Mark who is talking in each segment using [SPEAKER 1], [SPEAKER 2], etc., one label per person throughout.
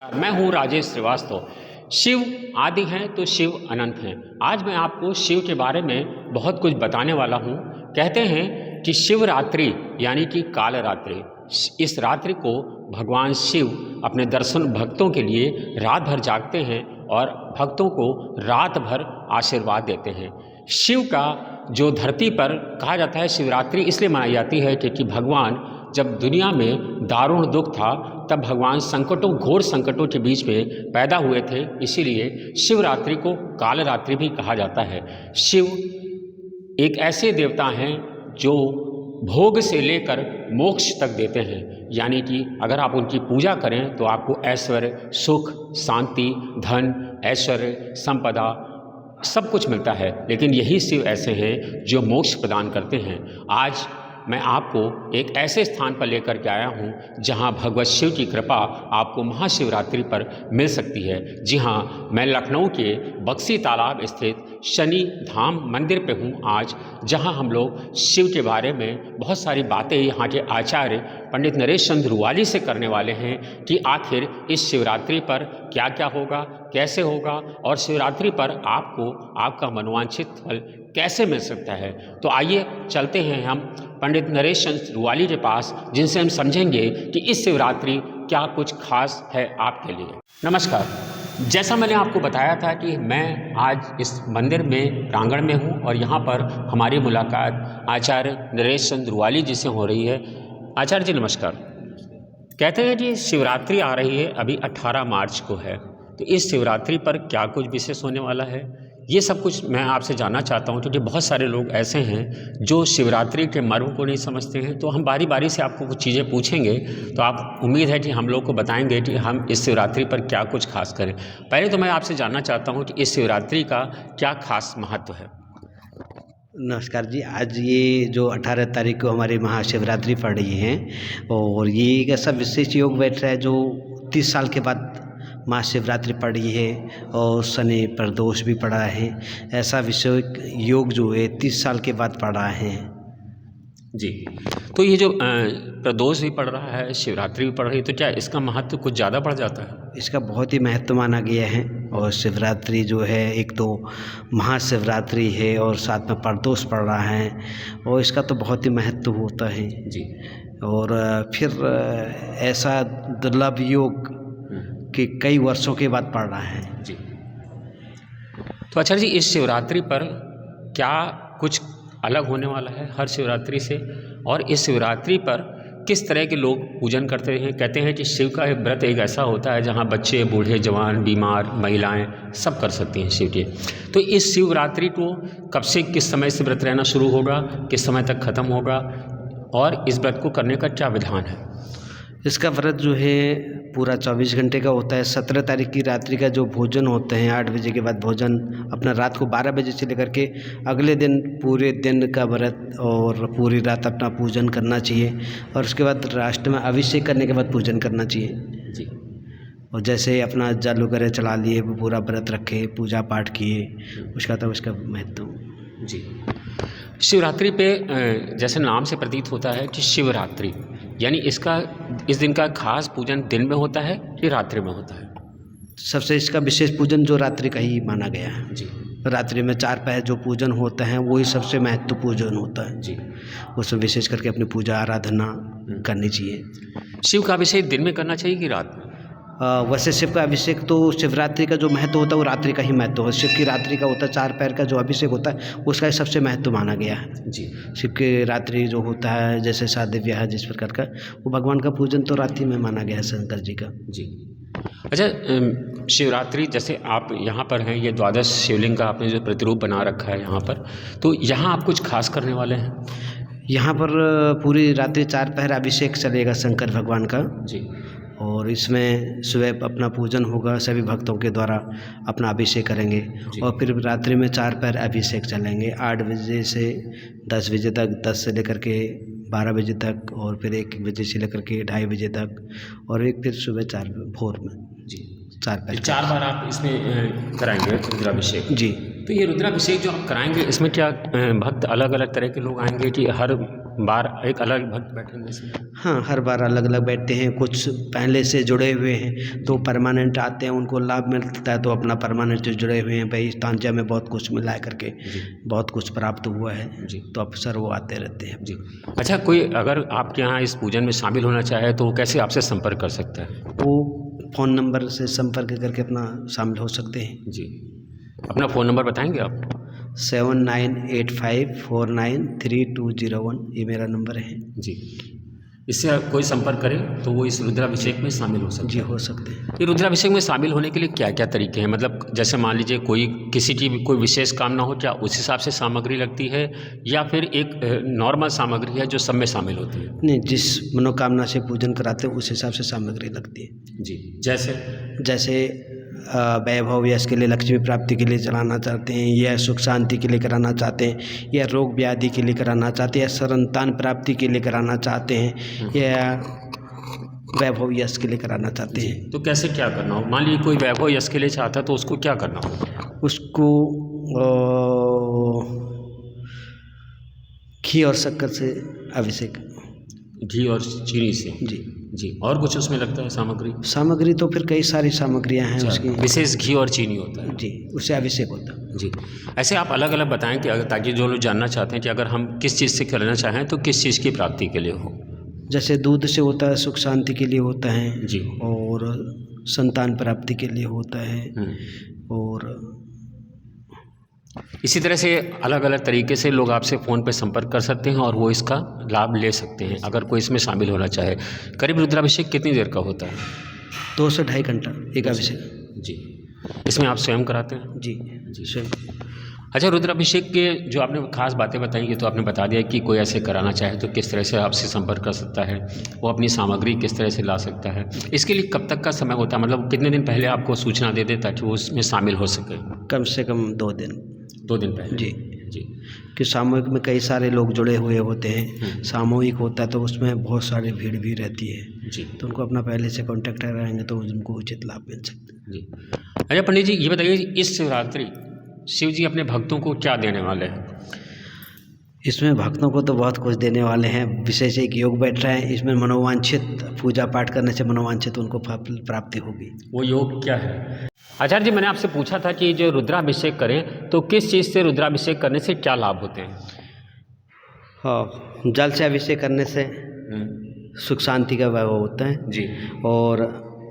[SPEAKER 1] मैं हूं राजेश श्रीवास्तव। शिव आदि हैं तो शिव अनंत हैं। आज मैं आपको शिव के बारे में बहुत कुछ बताने वाला हूं। कहते हैं कि शिवरात्रि यानी कि काल रात्रि, इस रात्रि को भगवान शिव अपने दर्शन भक्तों के लिए रात भर जागते हैं और भक्तों को रात भर आशीर्वाद देते हैं। शिव का जो धरती पर कहा जाता है शिवरात्रि इसलिए मनाई जाती है क्योंकि भगवान जब दुनिया में दारुण दुख था तब भगवान घोर संकटों के बीच में पैदा हुए थे, इसीलिए शिवरात्रि को कालरात्रि भी कहा जाता है। शिव एक ऐसे देवता हैं जो भोग से लेकर मोक्ष तक देते हैं, यानी कि अगर आप उनकी पूजा करें तो आपको ऐश्वर्य, सुख, शांति, धन, ऐश्वर्य, संपदा सब कुछ मिलता है। लेकिन यही शिव ऐसे हैं जो मोक्ष प्रदान करते हैं। आज मैं आपको एक ऐसे स्थान पर लेकर के आया हूं जहां भगवत शिव की कृपा आपको महाशिवरात्रि पर मिल सकती है। जी हां, मैं लखनऊ के बक्सी तालाब स्थित शनि धाम मंदिर पे हूं आज, जहां हम लोग शिव के बारे में बहुत सारी बातें यहाँ के आचार्य पंडित नरेश चंद्र रुवाली से करने वाले हैं कि आखिर इस शिवरात्रि पर क्या क्या होगा, कैसे होगा और शिवरात्रि पर आपको आपका मनोवांछित फल कैसे मिल सकता है। तो आइए चलते हैं हम पंडित नरेश चंद्र रुवाली के पास, जिनसे हम समझेंगे कि इस शिवरात्रि क्या कुछ खास है आपके लिए। नमस्कार। जैसा मैंने आपको बताया था कि मैं आज इस मंदिर में प्रांगण में हूँ और यहाँ पर हमारी मुलाकात आचार्य नरेश चंद्र रुवाली जी से हो रही है। आचार्य जी नमस्कार। कहते हैं कि शिवरात्रि आ रही है, अभी 18 मार्च को है, तो इस शिवरात्रि पर क्या कुछ विशेष होने वाला है, ये सब कुछ मैं आपसे जानना चाहता हूँ, क्योंकि बहुत सारे लोग ऐसे हैं जो शिवरात्रि के मर्म को नहीं समझते हैं। तो हम बारी बारी से आपको कुछ चीज़ें पूछेंगे, तो आप उम्मीद है कि हम लोग को बताएंगे कि हम इस शिवरात्रि पर क्या कुछ खास करें। पहले तो मैं आपसे जानना चाहता हूँ कि इस शिवरात्रि का क्या खास महत्व है।
[SPEAKER 2] नमस्कार जी। आज ये जो 18 तारीख को हमारी महाशिवरात्रि पड़ रही है और ये एक ऐसा विशेष योग बैठ रहा है जो 30 साल के बाद महाशिवरात्रि पड़ी है और शनि प्रदोष भी पड़ा है। ऐसा विषय योग जो है 30 साल के बाद पड़ा है
[SPEAKER 1] जी। तो ये जो प्रदोष भी पड़ रहा है, शिवरात्रि भी पड़ रही है, तो क्या इसका महत्व कुछ ज़्यादा बढ़ जाता है?
[SPEAKER 2] इसका बहुत ही महत्व माना गया है। और शिवरात्रि जो है एक तो महाशिवरात्रि है और साथ में प्रदोष पड़ रहा है और इसका तो बहुत ही महत्व होता है
[SPEAKER 1] जी।
[SPEAKER 2] और फिर ऐसा दुर्लभ योग कि कई वर्षों के बाद पड़ रहा है।
[SPEAKER 1] जी। तो अच्छा जी, इस शिवरात्रि पर क्या कुछ अलग होने वाला है हर शिवरात्रि से, और इस शिवरात्रि पर किस तरह के लोग पूजन करते हैं? कहते हैं कि शिव का व्रत एक ऐसा होता है जहां बच्चे, बूढ़े, जवान, बीमार, महिलाएं सब कर सकती हैं शिव के। तो इस शिवरात्रि को कब से किस समय से व्रत रहना शुरू होगा, किस समय तक ख़त्म होगा, और इस व्रत को करने का क्या विधान है?
[SPEAKER 2] इसका व्रत जो है पूरा 24 घंटे का होता है। 17 तारीख की रात्रि का जो भोजन होते हैं 8 बजे के बाद भोजन, अपना रात को 12 बजे से लेकर के अगले दिन पूरे दिन का व्रत और पूरी रात अपना पूजन करना चाहिए और उसके बाद राष्ट्र में अभिषेक करने के बाद पूजन करना चाहिए
[SPEAKER 1] जी।
[SPEAKER 2] और जैसे अपना जल वगैरह चला लिए, पूरा व्रत रखे, पूजा पाठ किए, उसका तो उसका महत्व।
[SPEAKER 1] जी। शिवरात्रि पे जैसे नाम से प्रतीत होता है कि शिवरात्रि, यानी इस दिन का खास पूजन दिन में होता है कि रात्रि में होता है?
[SPEAKER 2] सबसे इसका विशेष पूजन जो रात्रि का ही माना गया है।
[SPEAKER 1] जी।
[SPEAKER 2] रात्रि में 4 पहर जो पूजन होता है वही सबसे महत्व पूजन होता है
[SPEAKER 1] जी।
[SPEAKER 2] उसमें विशेष करके अपनी पूजा आराधना करनी चाहिए।
[SPEAKER 1] शिव का अभिषेक दिन में करना चाहिए कि रात में?
[SPEAKER 2] वैसे शिव का अभिषेक तो शिवरात्रि का जो महत्व होता है वो रात्रि का ही महत्व है। शिव की रात्रि का होता है 4 पैर का जो अभिषेक होता है उसका ही सबसे महत्व माना गया है।
[SPEAKER 1] जी।
[SPEAKER 2] शिव की रात्रि जो होता है जैसे शादी ब्याह जिस प्रकार का, वो भगवान का पूजन तो रात्रि में माना गया है शंकर जी का।
[SPEAKER 1] जी। अच्छा, शिवरात्रि जैसे आप यहाँ पर हैं, ये द्वादश शिवलिंग का आपने जो प्रतिरूप बना रखा है यहाँ पर, तो यहाँ आप कुछ खास करने वाले हैं?
[SPEAKER 2] यहाँ पर पूरी रात्रि 4 पहर अभिषेक चलेगा शंकर भगवान का।
[SPEAKER 1] जी।
[SPEAKER 2] और इसमें सुबह अपना पूजन होगा, सभी भक्तों के द्वारा अपना अभिषेक करेंगे और फिर रात्रि में 4 पहर अभिषेक चलेंगे 8 बजे से 10 बजे तक, 10 से लेकर के 12 बजे तक और फिर 1 बजे से लेकर के 2:30 बजे तक और एक फिर सुबह 4 भोर में।
[SPEAKER 1] जी।
[SPEAKER 2] 4 पहर
[SPEAKER 1] 4 बार आप इसमें कराएंगे रुद्राभिषेक?
[SPEAKER 2] जी।
[SPEAKER 1] तो ये रुद्राभिषेक जो आप कराएंगे इसमें क्या भक्त अलग अलग तरह के लोग आएंगे कि हर बार एक अलग भक्त बैठेंगे इसमें?
[SPEAKER 2] हाँ, हर बार अलग अलग बैठते हैं। कुछ पहले से जुड़े हुए हैं तो परमानेंट आते हैं, उनको लाभ मिलता है, तो अपना परमानेंट जो जुड़े हुए हैं, भाई तांजा में बहुत कुछ मिला है करके बहुत कुछ प्राप्त हुआ है
[SPEAKER 1] जी।
[SPEAKER 2] तो अक्सर वो आते रहते हैं
[SPEAKER 1] जी। अच्छा, कोई अगर आपके यहाँ इस पूजन में शामिल होना चाहे तो वो कैसे आपसे संपर्क कर सकता है?
[SPEAKER 2] वो फ़ोन नंबर से संपर्क करके अपना शामिल हो सकते हैं।
[SPEAKER 1] जी, अपना फ़ोन नंबर बताएंगे आप?
[SPEAKER 2] 7985493201 ये मेरा नंबर है।
[SPEAKER 1] जी, इससे आप कोई संपर्क करें तो वो इस रुद्राभिषेक में शामिल हो सकते
[SPEAKER 2] जी,
[SPEAKER 1] हैं।
[SPEAKER 2] हो सकते हैं।
[SPEAKER 1] ये रुद्राभिषेक में शामिल होने के लिए क्या क्या तरीके हैं? मतलब जैसे मान लीजिए कोई किसी की भी कोई विशेष कामना हो, क्या उस हिसाब से सामग्री लगती है या फिर एक नॉर्मल सामग्री है जो सब में शामिल होती है?
[SPEAKER 2] नहीं, जिस मनोकामना से पूजन कराते हैं उस हिसाब से सामग्री लगती है।
[SPEAKER 1] जी, जैसे
[SPEAKER 2] वैभव यश के लिए, लक्ष्मी प्राप्ति के लिए चढ़ाना चाहते हैं, या सुख शांति के लिए कराना चाहते हैं, या रोग व्याधि के लिए कराना चाहते हैं, या संतान प्राप्ति के लिए कराना चाहते हैं, या वैभव यश के लिए कराना चाहते हैं।
[SPEAKER 1] तो कैसे क्या करना हो? मान लीजिए कोई वैभव यश के लिए चाहता है तो उसको क्या करना हो?
[SPEAKER 2] उसको घी और शक्कर से अभिषेक।
[SPEAKER 1] घी और चीनी से? जी। और कुछ उसमें लगता है सामग्री
[SPEAKER 2] तो फिर कई सारी सामग्रियां हैं उसकी।
[SPEAKER 1] विशेष घी और चीनी होता है?
[SPEAKER 2] जी, उससे अभिषेक होता है।
[SPEAKER 1] जी, ऐसे आप अलग अलग बताएं कि ताकि जो लोग जानना चाहते हैं कि अगर हम किस चीज़ से करना चाहें तो किस चीज़ की प्राप्ति के लिए हो।
[SPEAKER 2] जैसे दूध से होता है, सुख शांति के लिए होता है
[SPEAKER 1] जी,
[SPEAKER 2] और संतान प्राप्ति के लिए होता है, और
[SPEAKER 1] इसी तरह से अलग अलग तरीके से लोग आपसे फ़ोन पे संपर्क कर सकते हैं और वो इसका लाभ ले सकते हैं अगर कोई इसमें शामिल होना चाहे। करीब रुद्राभिषेक कितनी देर का होता है?
[SPEAKER 2] 2 से 2.5 घंटा एक अभिषेक।
[SPEAKER 1] जी, इसमें आप स्वयं कराते हैं?
[SPEAKER 2] जी, स्वयं।
[SPEAKER 1] अच्छा, रुद्राभिषेक के जो आपने खास बातें बताई ये तो आपने बता दिया कि कोई ऐसे कराना चाहे तो किस तरह से आपसे संपर्क कर सकता है, वो अपनी सामग्री किस तरह से ला सकता है। इसके लिए कब तक का समय होता है? मतलब कितने दिन पहले आपको सूचना दे दे ताकि वो उसमें शामिल हो सके?
[SPEAKER 2] कम से कम 2 दिन।
[SPEAKER 1] 2 दिन पहले? जी।
[SPEAKER 2] कि सामूहिक में कई सारे लोग जुड़े हुए होते हैं। सामूहिक होता है तो उसमें बहुत सारी भीड़ भी रहती है
[SPEAKER 1] जी,
[SPEAKER 2] तो उनको अपना पहले से कांटेक्ट कराएंगे तो उनको उचित लाभ मिल सकता है।
[SPEAKER 1] जी। अच्छा पंडित जी, ये बताइए इस शिवरात्रि शिव जी अपने भक्तों को क्या देने वाले हैं?
[SPEAKER 2] इसमें भक्तों को तो बहुत कुछ देने वाले हैं। विशेष एक योग बैठ रहा है, इसमें मनोवांछित पूजा पाठ करने से मनोवांछित उनको प्राप्ति होगी।
[SPEAKER 1] वो योग क्या है? आचार्य जी, मैंने आपसे पूछा था कि जो रुद्राभिषेक करें तो किस चीज़ से रुद्राभिषेक करने से क्या लाभ होते हैं?
[SPEAKER 2] हाँ, जल से अभिषेक करने से सुख शांति का वैभव होता है
[SPEAKER 1] जी,
[SPEAKER 2] और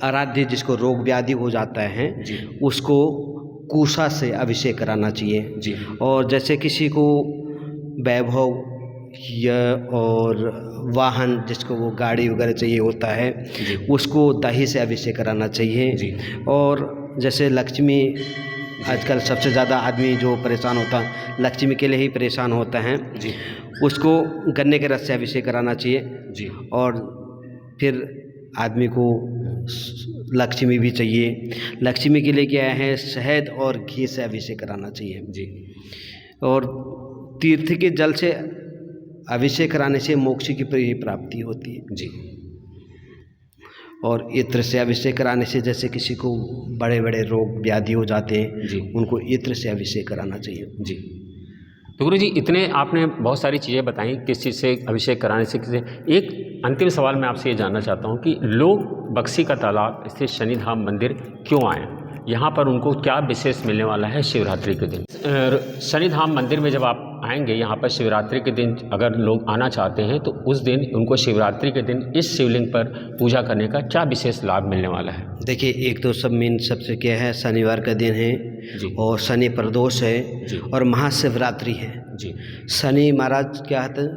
[SPEAKER 2] आराध्य जिसको रोग व्याधि हो जाता है
[SPEAKER 1] जी,
[SPEAKER 2] उसको कुशा से अभिषेक कराना चाहिए
[SPEAKER 1] जी।
[SPEAKER 2] और जैसे किसी को वैभव या और वाहन जिसको वो गाड़ी वगैरह चाहिए होता है उसको दही से अभिषेक कराना चाहिए
[SPEAKER 1] जी।
[SPEAKER 2] और जैसे लक्ष्मी, आजकल सबसे ज़्यादा आदमी जो परेशान होता है लक्ष्मी के लिए ही परेशान होता है
[SPEAKER 1] जी,
[SPEAKER 2] उसको गन्ने के रस से अभिषेक कराना चाहिए
[SPEAKER 1] जी। और
[SPEAKER 2] फिर आदमी को लक्ष्मी भी चाहिए। लक्ष्मी के लिए क्या है, शहद और घी से अभिषेक कराना चाहिए
[SPEAKER 1] जी।
[SPEAKER 2] और तीर्थ के जल से अभिषेक कराने से मोक्ष की प्राप्ति होती है
[SPEAKER 1] जी।
[SPEAKER 2] और इत्र से अभिषेक कराने से जैसे किसी को बड़े बड़े रोग व्याधि हो जाते हैं
[SPEAKER 1] जी,
[SPEAKER 2] उनको इत्र से अभिषेक कराना चाहिए
[SPEAKER 1] जी। तो गुरु जी, इतने आपने बहुत सारी चीज़ें बताई किस चीज़ से अभिषेक कराने से किसे। एक अंतिम सवाल मैं आपसे ये जानना चाहता हूँ कि लोग बक्सी का तालाब स्थित शनिधाम मंदिर क्यों आएँ? यहाँ पर उनको क्या विशेष मिलने वाला है शिवरात्रि के दिन? शनिधाम मंदिर में जब आप आएंगे यहाँ पर शिवरात्रि के दिन अगर लोग आना चाहते हैं तो उस दिन उनको शिवरात्रि के दिन इस शिवलिंग पर पूजा करने का क्या विशेष लाभ मिलने वाला है? देखिए, एक तो सब मेन सबसे क्या है, शनिवार का दिन है जी, और शनि प्रदोष है जी, और महाशिवरात्रि है जी। शनि महाराज क्या होता है,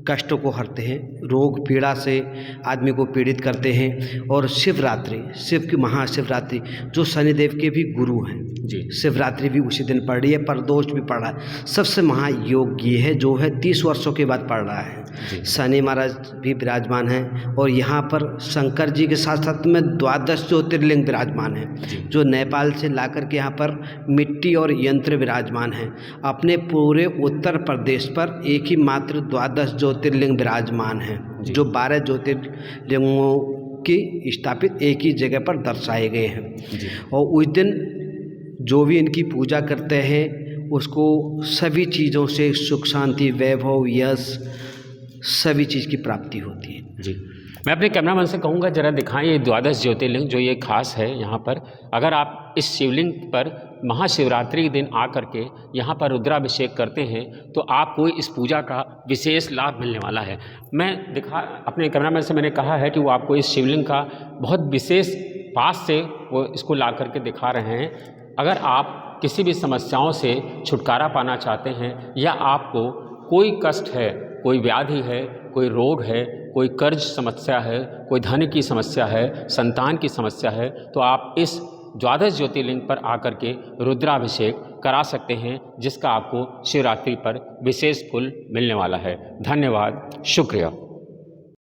[SPEAKER 1] कष्टों को हरते हैं, रोग पीड़ा से आदमी को पीड़ित करते हैं। और शिवरात्रि, शिव की महाशिवरात्रि जो शनिदेव के भी गुरु हैं जी, शिवरात्रि भी उसी दिन पड़ रही है, प्रदोष भी पड़ रहा है। सबसे महायोग ये है जो है 30 वर्षों के बाद पड़ रहा है। शनि महाराज भी विराजमान हैं और यहाँ पर शंकर जी के साथ साथ में 12 ज्योतिर्लिंग विराजमान हैं जो नेपाल से ला कर के यहाँ पर मिट्टी और यंत्र विराजमान हैं। अपने पूरे उत्तर प्रदेश पर एक ही मात्र 12 ज्योतिर्लिंग विराजमान हैं जो 12 ज्योतिर्लिंगों की स्थापित एक ही जगह पर दर्शाए गए हैं। और उस दिन जो भी इनकी पूजा करते हैं
[SPEAKER 2] उसको सभी चीज़ों से सुख शांति वैभव यश सभी चीज़ की प्राप्ति होती है।
[SPEAKER 1] जी, मैं अपने कैमरामैन से कहूँगा जरा दिखाएं ये द्वादश ज्योतिर्लिंग जो ये खास है यहाँ पर। अगर आप इस शिवलिंग पर महाशिवरात्रि के दिन आकर के यहाँ पर रुद्राभिषेक करते हैं तो आपको इस पूजा का विशेष लाभ मिलने वाला है। मैं अपने कैमरामैन से मैंने कहा है कि वो आपको इस शिवलिंग का बहुत विशेष पास से वो इसको ला करके दिखा रहे हैं। अगर आप किसी भी समस्याओं से छुटकारा पाना चाहते हैं या आपको कोई कष्ट है, कोई व्याधि है, कोई रोग है, कोई कर्ज समस्या है, कोई धन की समस्या है, संतान की समस्या है, तो आप इस द्वादश ज्योतिर्लिंग पर आकर के रुद्राभिषेक करा सकते हैं, जिसका आपको शिवरात्रि पर विशेष फल मिलने वाला है। धन्यवाद, शुक्रिया।